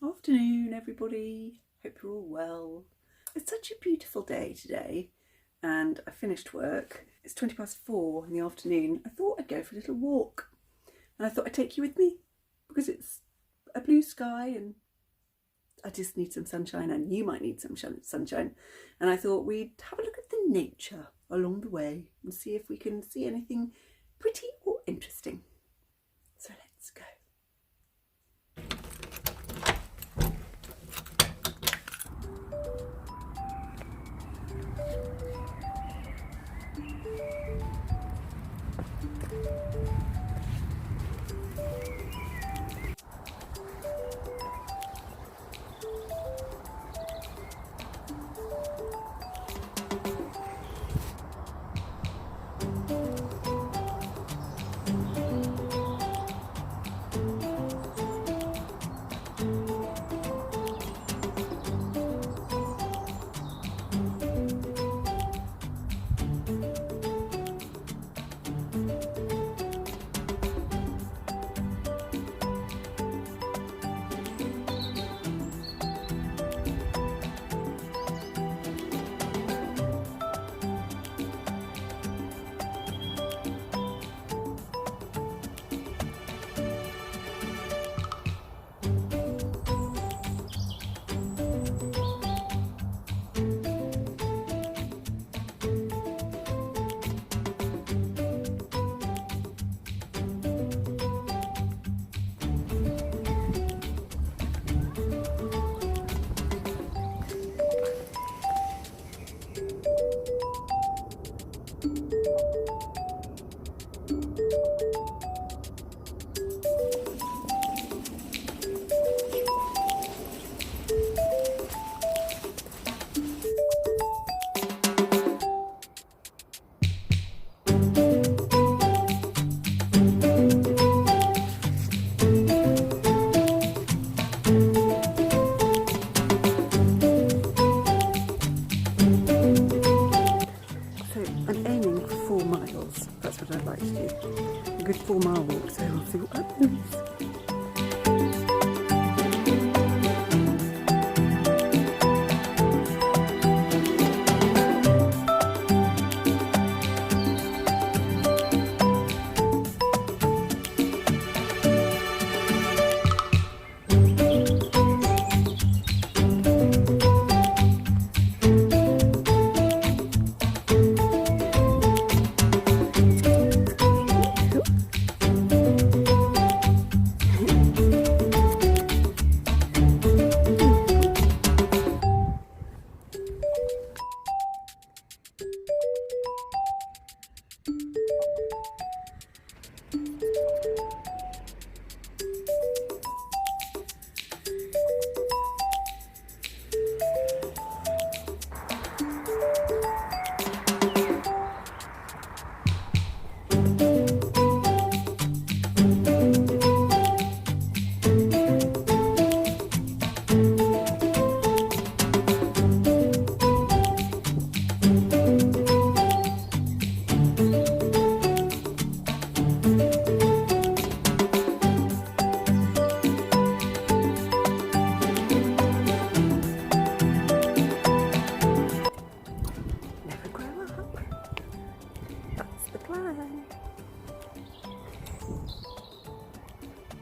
Afternoon, everybody. Hope you're all well. It's such a beautiful day today, and I finished work. It's 4:20 in the afternoon. I thought I'd go for a little walk, and I thought I'd take you with me because it's a blue sky and I just need some sunshine, and you might need some sunshine. And I thought we'd have a look at the nature along the way and see if we can see anything pretty or interesting. So let's go. I'm aiming for 4 miles. That's what I'd like to do. A good 4-mile walk, so we'll see what happens.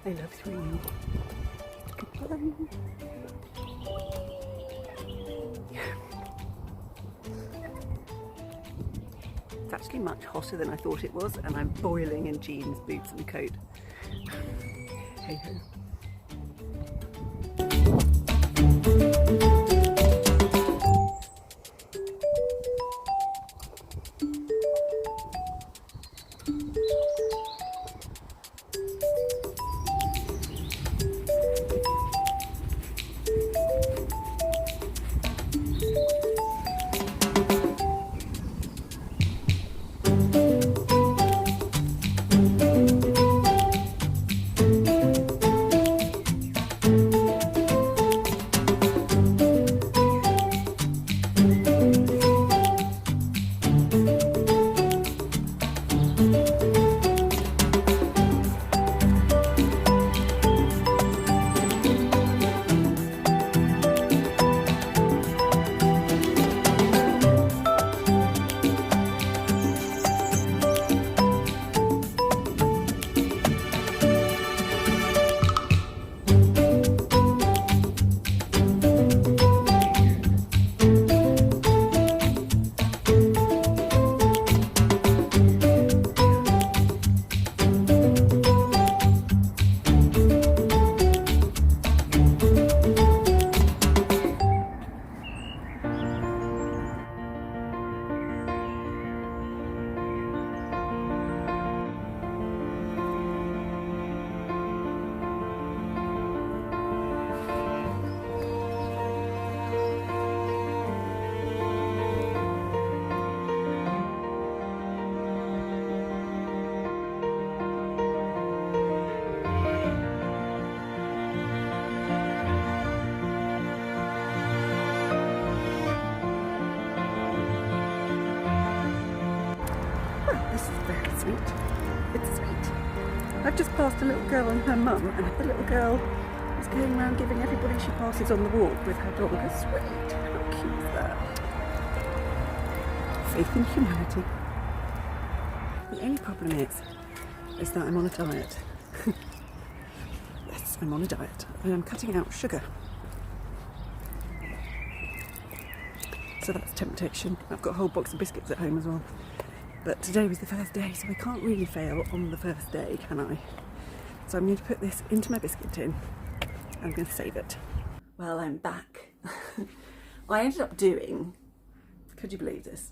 I love swimming. Goodbye. It's actually much hotter than I thought it was, and I'm boiling in jeans, boots and coat. Hey ho. sweet. It's sweet. I've just passed a little girl and her mum, and the little girl is going around giving everybody she passes on the walk with her dog a sweet. How cute is that? Faith in humanity. The only problem is that I'm on a diet. Yes, I'm on a diet. I am cutting out sugar. So that's temptation. I've got a whole box of biscuits at home as well. But today was the first day, so I can't really fail on the first day, can I? So I'm going to put this into my biscuit tin. I'm going to save it. Well, I'm back. I ended up doing, could you believe this,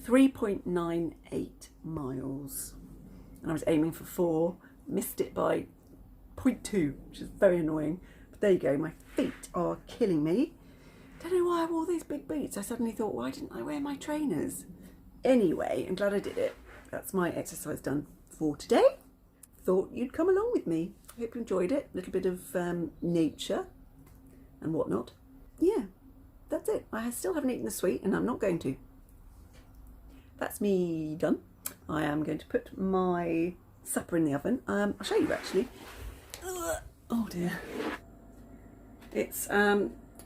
3.98 miles. And I was aiming for 4, missed it by 0.2, which is very annoying. But there you go, my feet are killing me. Don't know why I wore these big boots. I suddenly thought, why didn't I wear my trainers? Anyway, I'm glad I did it. That's my exercise done for today. Thought you'd come along with me. Hope you enjoyed it. A little bit of nature and whatnot. Yeah, that's it. I still haven't eaten the sweet and I'm not going to. That's me done. I am going to put my supper in the oven. I'll show you actually. Oh dear. It's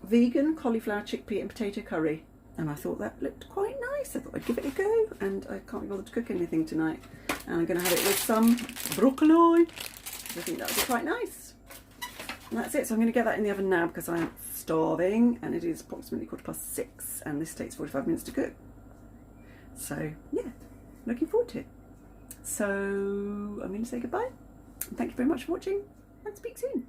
vegan cauliflower, chickpea and potato curry. And I thought that looked quite nice. I thought I'd give it a go, and I can't be bothered to cook anything tonight. And I'm going to have it with some broccoli. I think that would be quite nice. And that's it. So I'm going to get that in the oven now because I'm starving, and it is approximately 6:15, and this takes 45 minutes to cook. So yeah, looking forward to it. So I'm going to say goodbye. And thank you very much for watching, and speak soon.